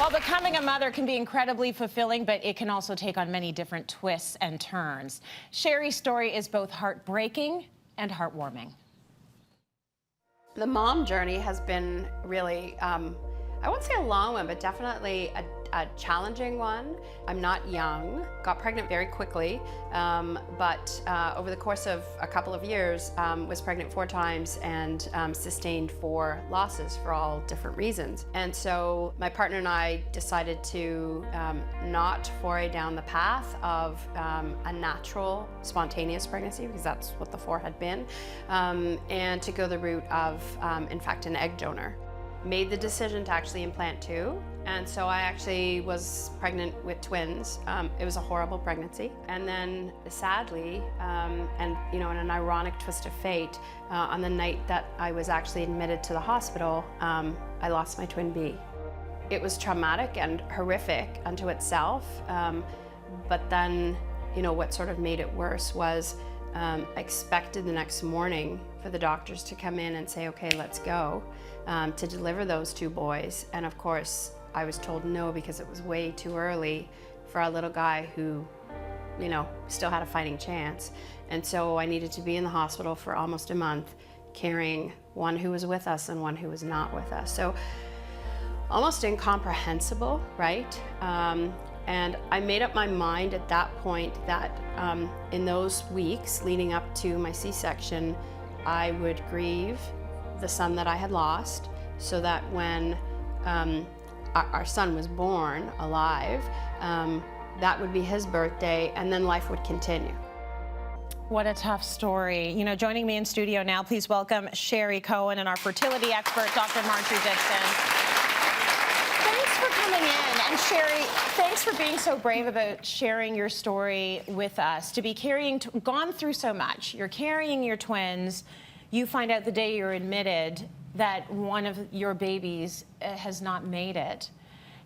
Well, becoming a mother can be incredibly fulfilling, but it can also take on many different twists and turns. Cherie's story is both heartbreaking and heartwarming. The mom journey has been really, I won't say a long one, but definitely a challenging one. I'm not young, got pregnant very quickly, but over the course of a couple of years, was pregnant 4 times and sustained 4 losses for all different reasons. And so my partner and I decided to not foray down the path of a natural, spontaneous pregnancy, because that's what the 4 had been, and to go the route of, in fact, an egg donor. Made the decision to actually implant 2. And so I actually was pregnant with twins. It was a horrible pregnancy. And then sadly, and you know, in an ironic twist of fate, on the night that I was actually admitted to the hospital, I lost my twin B. It was traumatic and horrific unto itself. But then, you know, what sort of made it worse was I expected the next morning for the doctors to come in and say, okay, let's go, to deliver those 2 boys. And of course, I was told no, because it was way too early for a little guy who, you know, still had a fighting chance. And so I needed to be in the hospital for almost a month, carrying one who was with us and one who was not with us. So almost incomprehensible, right? And I made up my mind at that point that in those weeks leading up to my C-section, I would grieve the son that I had lost, so that when our son was born alive, that would be his birthday, and then life would continue. What a tough story. You know, joining me in studio now, please welcome Cherie Cohen and our fertility expert, Dr. Marjorie Dixon. Thanks for coming in. And Cherie, thanks for being so brave about sharing your story with us. To be gone through so much. You're carrying your twins. You find out the day you're admitted that one of your babies has not made it.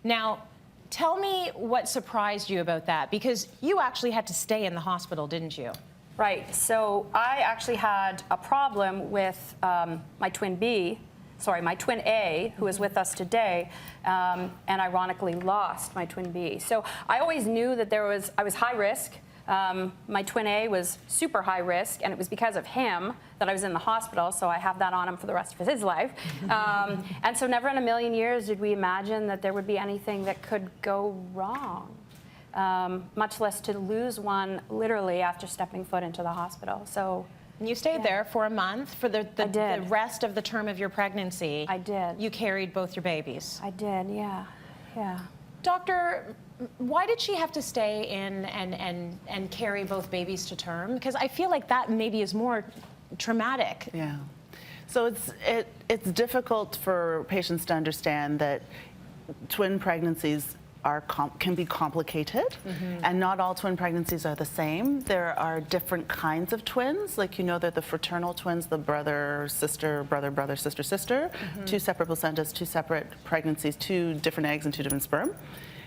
Now, tell me what surprised you about that, because you actually had to stay in the hospital, didn't you? Right, so I actually had a problem with my twin A, who is with us today, and ironically lost my twin B. So I always knew that I was high risk. My twin A was super high risk, and it was because of him that I was in the hospital, so I have that on him for the rest of his life. And so never in a million years did we imagine that there would be anything that could go wrong, much less to lose one literally after stepping foot into the hospital. So. You stayed there for a month, for the rest of the term of your pregnancy. I did. You carried both your babies. I did, yeah. Doctor, why did she have to stay in and carry both babies to term? Because I feel like that maybe is more traumatic. Yeah. So it's difficult for patients to understand that twin pregnancies can be complicated, and not all twin pregnancies are the same. There are different kinds of twins, like, you know, they're the fraternal twins, the brother, sister, brother, sister, sister, 2 separate placentas, 2 separate pregnancies, 2 different eggs and 2 different sperm.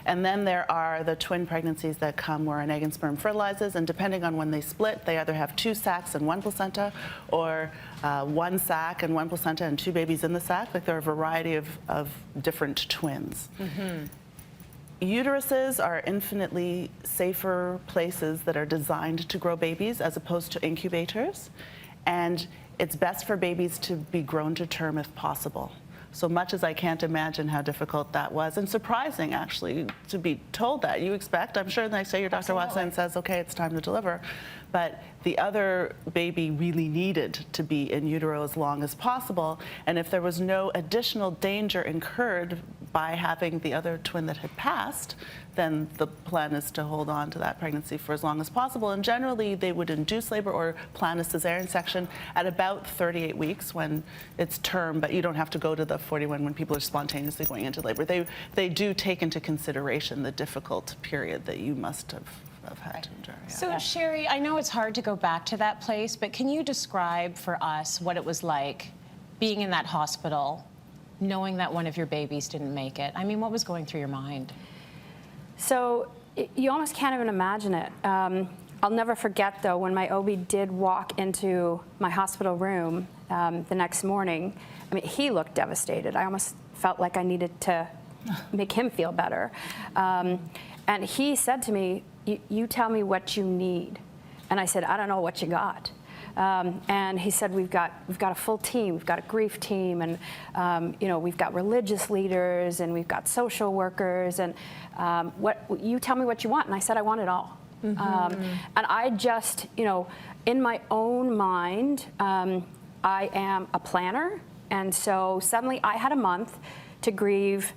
And then there are the twin pregnancies that come where an egg and sperm fertilizes, and depending on when they split, they either have 2 sacs and 1 placenta, or 1 sac and 1 placenta and 2 babies in the sac. Like, there are a variety of different twins. Uteruses are infinitely safer places that are designed to grow babies as opposed to incubators. And it's best for babies to be grown to term if possible. So much as I can't imagine how difficult that was, and surprising actually to be told that. You expect, I'm sure the next day your doctor walks in and says, okay, it's time to deliver. But the other baby really needed to be in utero as long as possible. And if there was no additional danger incurred by having the other twin that had passed, then the plan is to hold on to that pregnancy for as long as possible. And generally, they would induce labor or plan a cesarean section at about 38 weeks when it's term, but you don't have to go to the 41 when people are spontaneously going into labor. They do take into consideration the difficult period that you must have had to endure. Yeah. So, Cherie, I know it's hard to go back to that place, but can you describe for us what it was like being in that hospital, knowing that one of your babies didn't make it? I mean, what was going through your mind? So you almost can't even imagine it. I'll never forget, though, when my OB did walk into my hospital room the next morning. I mean, he looked devastated. I almost felt like I needed to make him feel better. And he said to me, you tell me what you need. And I said, I don't know what you got. And he said, we've got a full team. We've got a grief team, and you know, we've got religious leaders, and we've got social workers, and you tell me what you want. And I said, I want it all. And I just, you know, in my own mind, I am a planner, and so suddenly I had a month to grieve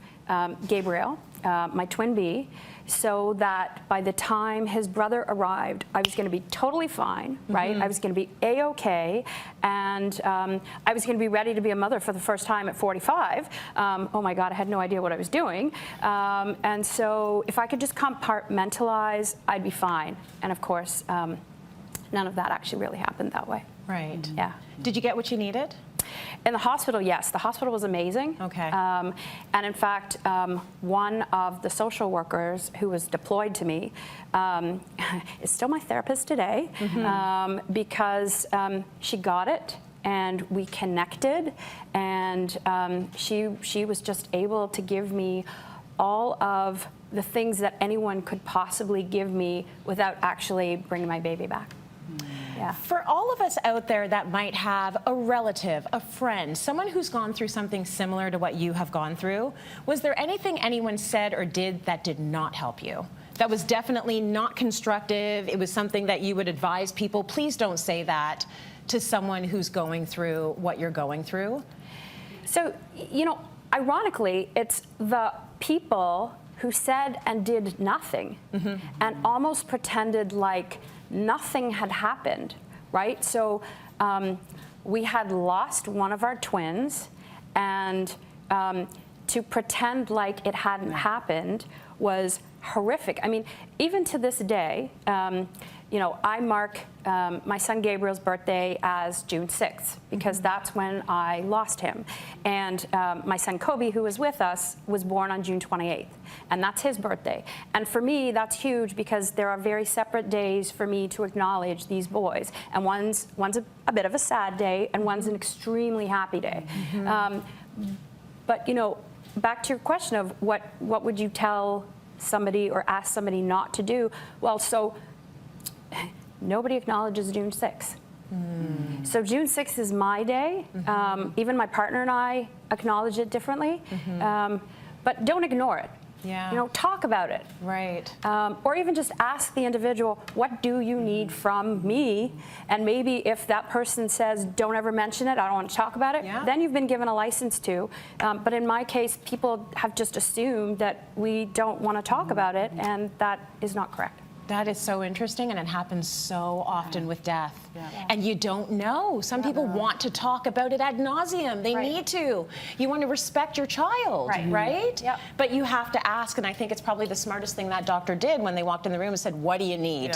Gabriel, my twin B, so that by the time his brother arrived, I was going to be totally fine, right? I was going to be A-okay, and I was going to be ready to be a mother for the first time at 45. Oh my God, I had no idea what I was doing. And so if I could just compartmentalize, I'd be fine. And of course, none of that actually really happened that way. Right. Yeah. Did you get what you needed? In the hospital, yes. The hospital was amazing. Okay. And in fact, one of the social workers who was deployed to me is still my therapist today, because she got it, and we connected, and she was just able to give me all of the things that anyone could possibly give me without actually bringing my baby back. Yeah. For all of us out there that might have a relative, a friend, someone who's gone through something similar to what you have gone through, was there anything anyone said or did that did not help you? That was definitely not constructive? It was something that you would advise people, please don't say that to someone who's going through what you're going through? So, you know, ironically, it's the people who said and did nothing and almost pretended like nothing had happened, right? So we had lost one of our twins, and to pretend like it hadn't happened was horrific. I mean, even to this day, you know, I mark my son Gabriel's birthday as June 6th, because that's when I lost him. And my son Kobe, who was with us, was born on June 28th, and that's his birthday. And for me, that's huge, because there are very separate days for me to acknowledge these boys. And one's a bit of a sad day, and one's an extremely happy day. But, you know, back to your question of what would you tell somebody or ask somebody not to do? Well, so nobody acknowledges June 6th. So June 6th is my day. Even my partner and I acknowledge it differently. But don't ignore it. Yeah. You know, talk about it. Right. Or even just ask the individual, what do you need from me? And maybe if that person says, don't ever mention it, I don't want to talk about it, then you've been given a license to. But in my case, people have just assumed that we don't want to talk about it, and that is not correct. That is so interesting, and it happens so often with death. And you don't know. Some people want to talk about it ad nauseum. They need to. You want to respect your child, right? But you have to ask, and I think it's probably the smartest thing that doctor did when they walked in the room and said, what do you need?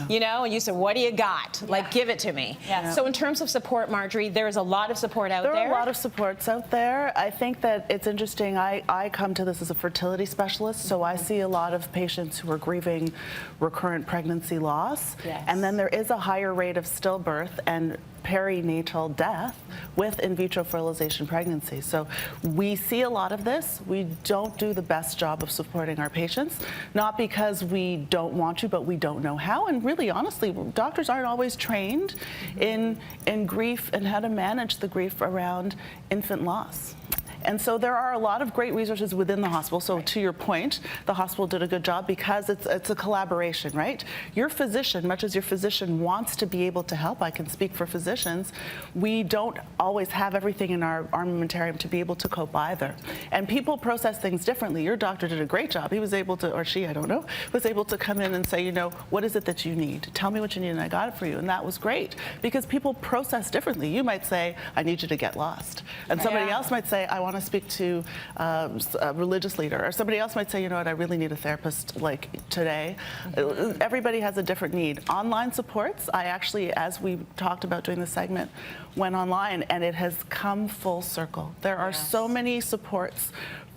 You know, and you said, what do you got? Like, give it to me. So in terms of support, Marjorie, there is a lot of support out there. There are a lot of supports out there. I think that it's interesting. I come to this as a fertility specialist, so I see a lot of patients who are grieving recurrent pregnancy loss, and then there is a higher rate of stillbirth and perinatal death with in vitro fertilization pregnancy. So we see a lot of this. We don't do the best job of supporting our patients, not because we don't want to, but we don't know how. And really, honestly, doctors aren't always trained in grief and how to manage the grief around infant loss. And so there are a lot of great resources within the hospital. So to your point, the hospital did a good job, because it's a collaboration, right? Your physician, much as your physician wants to be able to help, I can speak for physicians, we don't always have everything in our armamentarium to be able to cope either. And people process things differently. Your doctor did a great job. He was able to, or she, I don't know, was able to come in and say, you know, what is it that you need? Tell me what you need, and I got it for you. And that was great, because people process differently. You might say, I need you to get lost. And somebody else might say, I want to speak to a religious leader, or somebody else might say, you know what, I really need a therapist like today. Everybody has a different need. Online supports, I actually, as we talked about during the segment, went online, and it has come full circle. There are so many supports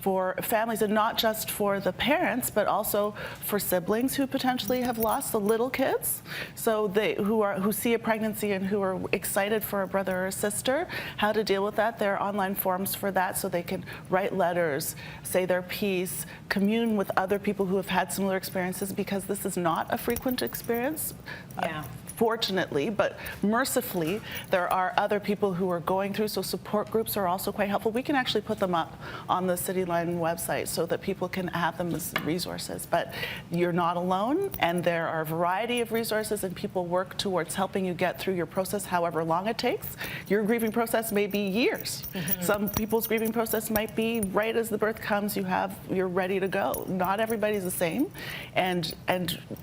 for families, and not just for the parents, but also for siblings who potentially have lost the little kids, so who see a pregnancy and who are excited for a brother or a sister, how to deal with that. There are online forums for that, so they can write letters, say their piece, commune with other people who have had similar experiences, because this is not a frequent experience. Yeah. Fortunately, but mercifully, there are other people who are going through, so support groups are also quite helpful. We can actually put them up on the Cityline website so that people can have them as resources. But you're not alone, and there are a variety of resources, and people work towards helping you get through your process, however long it takes. Your grieving process may be years. Some people's grieving process might be right as the birth comes, you're ready to go. Not everybody's the same, and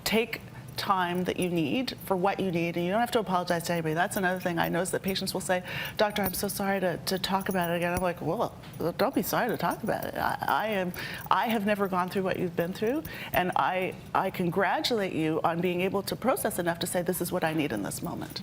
take time that you need for what you need, and you don't have to apologize to anybody. That's another thing I notice, that patients will say, "Doctor, I'm so sorry to talk about it again." I'm like, well, don't be sorry to talk about it. I have never gone through what you've been through, and I congratulate you on being able to process enough to say, this is what I need in this moment.